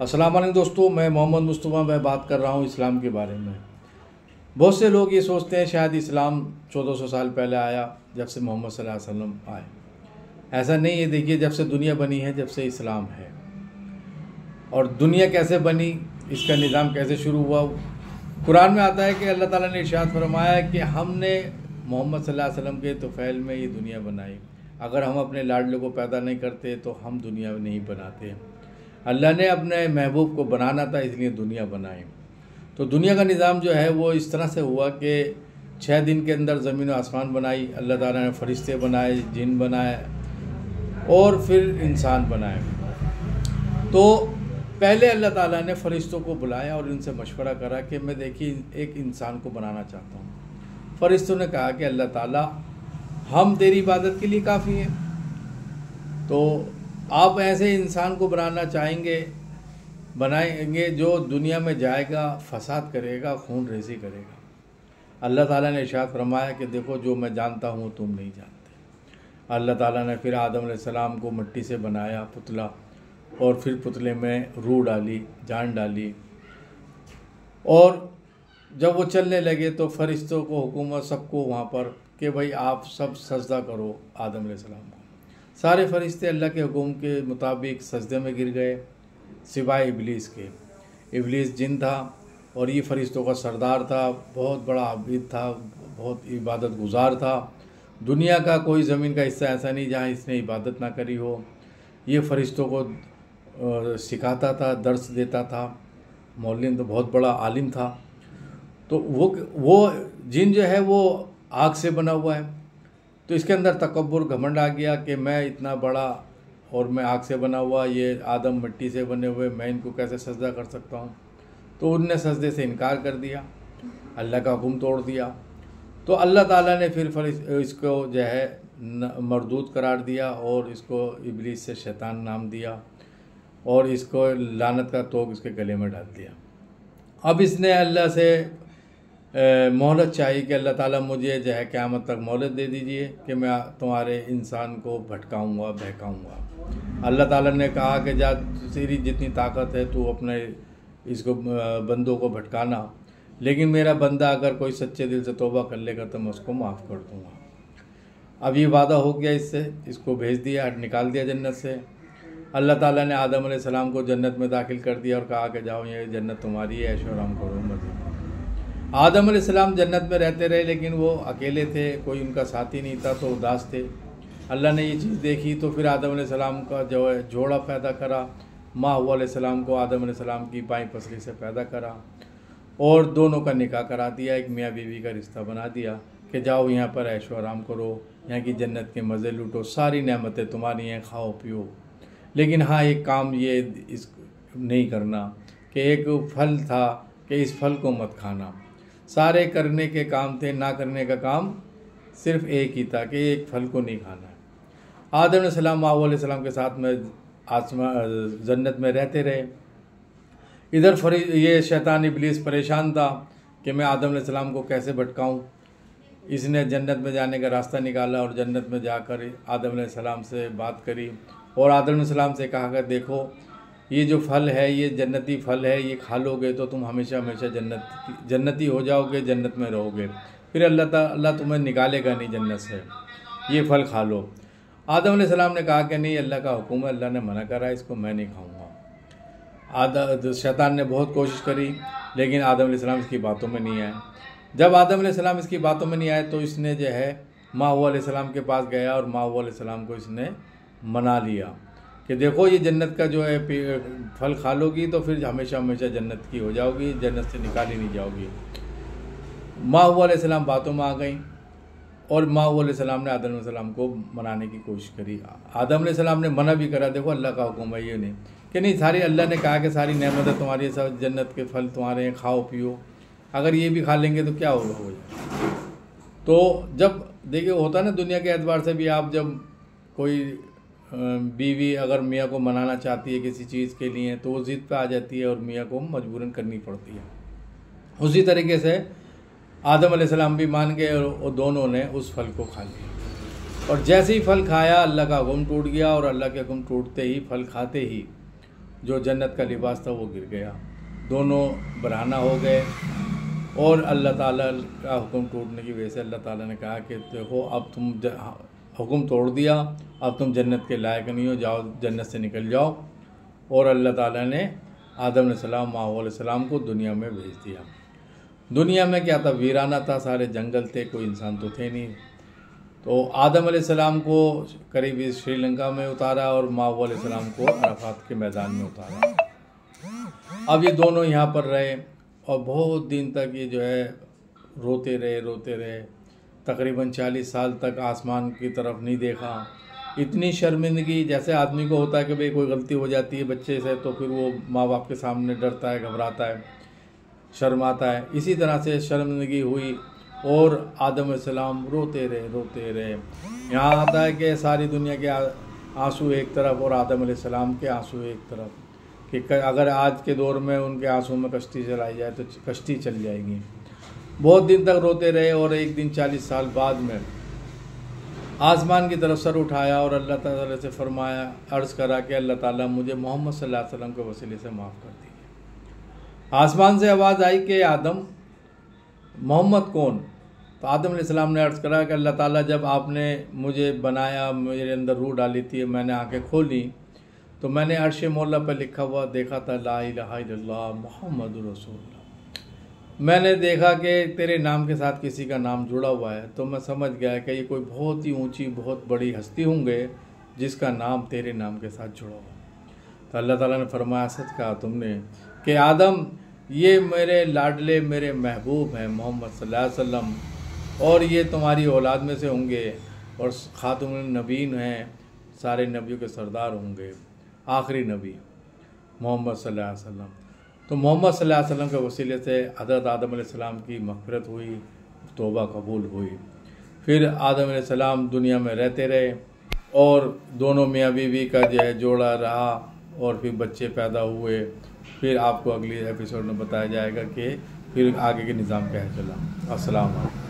अस्सलाम वालेकुम दोस्तों, मैं मोहम्मद मुस्तफ़ा मैं बात कर रहा हूँ इस्लाम के बारे में। बहुत से लोग ये सोचते हैं शायद इस्लाम 1400 साल पहले आया, जब से मोहम्मद सल्लल्लाहु अलैहि वसल्लम आए। ऐसा नहीं है। देखिए, जब से दुनिया बनी है, जब से इस्लाम है। और दुनिया कैसे बनी, इसका निज़ाम कैसे शुरू हुआ, कुरान में आता है कि अल्लाह ताला ने इरशाद फरमाया कि हमने मोहम्मद सल्लल्लाहु अलैहि वसल्लम के तुफ़ैल में ये दुनिया बनाई। अगर हम अपने लाडले को पैदा नहीं करते तो हम दुनिया नहीं बनाते। अल्लाह ने अपने महबूब को बनाना था, इसलिए दुनिया बनाई। तो दुनिया का निज़ाम जो है वो इस तरह से हुआ कि 6 दिन के अंदर ज़मीन और आसमान बनाई। अल्लाह ताला ने फरिश्ते बनाए, जिन बनाए और फिर इंसान बनाए। तो पहले अल्लाह ताला ने फरिश्तों को बुलाया और इनसे मशवरा करा कि मैं देखिए एक इंसान को बनाना चाहता हूँ। फरिश्तों ने कहा कि अल्लाह ताला हम तेरी इबादत के लिए काफ़ी हैं, तो आप ऐसे इंसान को बनाना चाहेंगे, बनाएंगे जो दुनिया में जाएगा, फसाद करेगा, खून रेज़ी करेगा। अल्लाह ताला ने इरशाद फरमाया कि देखो जो मैं जानता हूँ तुम नहीं जानते। अल्लाह ताला ने फिर आदम अलैहिस्सलाम को मिट्टी से बनाया पुतला, और फिर पुतले में रूह डाली, जान डाली, और जब वो चलने लगे तो फरिश्तों को हुकूमत सबको वहाँ पर कि भाई आप सब सजदा करो आदम अलैहिस्सलाम को। सारे फरिश्ते अल्लाह के हुक्म के मुताबिक सजदे में गिर गए, सिवाय इबलीस के। इबलीस जिन था और ये फरिश्तों का सरदार था, बहुत बड़ा आबिद था, बहुत इबादत गुजार था। दुनिया का कोई ज़मीन का हिस्सा ऐसा नहीं जहाँ इसने इबादत ना करी हो। ये फरिश्तों को सिखाता था, दर्स देता था, मौलिन तो बहुत बड़ा आलिम था। तो वो जिन जो है वो आग से बना हुआ है, तो इसके अंदर तकब्बुर, घमंड आ गया कि मैं इतना बड़ा और मैं आग से बना हुआ, ये आदम मिट्टी से बने हुए, मैं इनको कैसे सजदा कर सकता हूँ। तो उनने सजदे से इनकार कर दिया, अल्लाह का हुक्म तोड़ दिया। तो अल्लाह ताला ने फिर इसको जो है मरदूद करार दिया और इसको इबलीस से शैतान नाम दिया और इसको लानत का तोग इसके गले में डाल दिया। अब इसने अल्लाह से मोहलत चाहिए कि अल्लाह ताला मुझे जो है क़यामत तक मोहलत दे दीजिए कि मैं तुम्हारे इंसान को भटकाऊँगा, बहकाऊँगा। अल्लाह ताला ने कहा कि जा तेरी जितनी ताकत है तू अपने इसको बंदों को भटकाना, लेकिन मेरा बंदा अगर कोई सच्चे दिल से तौबा कर लेगा तो मैं उसको माफ़ कर दूँगा। अब ये वादा हो गया इससे, इसको भेज दिया, निकाल दिया जन्नत से। अल्लाह ताला ने आदम अलैहिस्सलाम को जन्नत में दाखिल कर दिया और कहा कि जाओ ये जन्नत तुम्हारी है, ऐशो आराम करो मज़े। आदम अलैहिस्सलाम जन्नत में रहते रहे, लेकिन वो अकेले थे, कोई उनका साथी नहीं था, तो उदास थे। अल्लाह ने ये चीज़ देखी तो फिर आदम अलैहिस्सलाम का जो है जोड़ा पैदा करा। माँ हव्वा अलैहिस्सलाम को आदम अलैहिस्सलाम की बाईं पसली से पैदा करा और दोनों का निकाह करा दिया, एक मियाँ बीवी का रिश्ता बना दिया कि जाओ यहाँ पर ऐशो आराम करो, यहाँ की जन्नत के मज़े लूटो, सारी नेमतें तुम्हारी हैं, खाओ पियो। लेकिन हाँ, एक काम ये इस नहीं करना कि एक फल था कि इस फल को मत खाना। सारे करने के काम थे, ना करने का काम सिर्फ एक ही था कि एक फल को नहीं खाना है। आदम अलैहिस्सलाम के साथ में जन्नत में रहते रहे। इधर ये शैतान इब्लीस परेशान था कि मैं आदम अलैहिस्सलाम को कैसे भटकाऊं। इसने जन्नत में जाने का रास्ता निकाला और जन्नत में जाकर आदम अलैहिस्सलाम से बात करी और आदम अलैहिस्सलाम से कहा कि देखो ये जो फल है ये जन्नती फल है, ये खा लोगे तो तुम हमेशा हमेशा जन्नती हो जाओगे, जन्नत में रहोगे, फिर अल्लाह तुम्हें निकालेगा नहीं जन्नत से, ये फल खा लो। आदम अलैहिस्सलाम ने कहा कि नहीं, अल्लाह का हुक्म है, अल्लाह ने मना करा, इसको मैं नहीं खाऊंगा। शैतान ने बहुत कोशिश करी, लेकिन आदम अलैहिस्सलाम इसकी बातों में नहीं आए। जब आदम अलैहिस्सलाम इसकी बातों में नहीं आए तो इसने जो है माँ हव्वा अलैहिस्सलाम के पास गया और माँ हव्वा अलैहिस्सलाम को इसने मना लिया कि देखो ये जन्नत का जो है फल खा लोगी तो फिर हमेशा हमेशा जन्नत की हो जाओगी, जन्नत से निकाली नहीं जाओगी। माँ हव्वा अलैहिस्सलाम बातों में आ गई और माँ हव्वा अलैहिस्सलाम ने आदम अलैहिस्सलाम को मनाने की कोशिश करी। आदम अलैहिस्सलाम ने मना भी करा, देखो अल्लाह का हुक्म है, ये नहीं कि नहीं, सारी अल्लाह ने कहा कि सारी नेमतें तुम्हारी, सब जन्नत के फल तुम्हारे हैं, खाओ पियो, अगर ये भी खा लेंगे तो क्या होगा। तो जब देखिए होता ना दुनिया के एतबार से भी, आप जब कोई बीवी अगर मियाँ को मनाना चाहती है किसी चीज़ के लिए तो वो ज़िद पे आ जाती है और मियाँ को मजबूरन करनी पड़ती है। उसी तरीके से आदम अलैहिस्सलाम भी मान गए और दोनों ने उस फल को खा लिया। और जैसे ही फल खाया अल्लाह का हुक्म टूट गया और अल्लाह के हुक्म टूटते ही, फल खाते ही जो जन्नत का लिबास था वो गिर गया, दोनों बरहाना हो गए। और अल्लाह ताला का हुक्म टूटने की वजह से अल्लाह ताला ने कहा कि देखो अब तुम हुक्म तोड़ दिया, अब तुम जन्नत के लायक नहीं हो, जाओ जन्नत से निकल जाओ। और अल्लाह ताला ने आदम अलैहिस्सलाम को दुनिया में भेज दिया। दुनिया में क्या था, वीराना था, सारे जंगल थे, कोई इंसान तो थे नहीं। तो आदम अलैहिस्सलाम को करीब श्रीलंका में उतारा और माओ अलैहिस्सलाम को अराफात के मैदान में उतारा। अब ये दोनों यहाँ पर रहे और बहुत दिन तक ये जो है रोते रहे। तकरीबन 40 साल तक आसमान की तरफ नहीं देखा। इतनी शर्मिंदगी, जैसे आदमी को होता है कि भाई कोई गलती हो जाती है बच्चे से तो फिर वो माँ बाप के सामने डरता है, घबराता है, शर्माता है, इसी तरह से शर्मिंदगी हुई और आदम अलैहिस्सलाम रोते रहे। यहाँ आता है कि सारी दुनिया के आंसू एक तरफ और आदम अलैहिस्सलाम के आंसू एक तरफ, कि अगर आज के दौर में उनके आंसू में कश्ती चलाई जाए तो कश्ती चल जाएगी। बहुत दिन तक रोते रहे और एक दिन 40 साल बाद में आसमान की तरफ सर उठाया और अल्लाह ताला से फरमाया, अर्ज़ करा कि अल्लाह ताला मुझे मोहम्मद सल्लल्लाहु अलैहि वसल्लम के वसीले से माफ़ कर दीजिए। आसमान से आवाज़ आई कि आदम, मोहम्मद कौन? तो आदम अलैहिस्सलाम ने अर्ज़ करा कि अल्लाह ताला जब आपने मुझे बनाया, मेरे अंदर रूह डाली थी, मैंने आंखें खोली तो मैंने अर्श मौला पर लिखा हुआ देखा था, ला इलाहा इल्लल्लाह मुहम्मदुर रसूलुल्लाह। मैंने देखा कि तेरे नाम के साथ किसी का नाम जुड़ा हुआ है, तो मैं समझ गया कि ये कोई बहुत ही ऊंची, बहुत बड़ी हस्ती होंगे जिसका नाम तेरे नाम के साथ जुड़ा हुआ। तो अल्लाह ताला ने फरमाया, सच कहा तुमने कि आदम, ये मेरे लाडले, मेरे महबूब हैं मोहम्मद सल्लल्लाहु अलैहि वसल्लम, और ये तुम्हारी औलाद में से होंगे और खातमुन नबीन हैं, सारे नबियों के सरदार होंगे, आखिरी नबी मोहम्मद सल्लल्लाहु अलैहि वसल्लम। तो मोहम्मद सल्लल्लाहु अलैहि वसल्लम के वसीले से हज़रत आदम अलैहिस्सलाम की मग़फ़िरत हुई, तौबा कबूल हुई। फिर आदम अलैहिस्सलाम दुनिया में रहते रहे और दोनों मियाँ बीवी का जो है जोड़ा रहा और फिर बच्चे पैदा हुए। फिर आपको अगली एपिसोड में बताया जाएगा कि फिर आगे के निज़ाम क्या चला। अस्सलाम वालेकुम।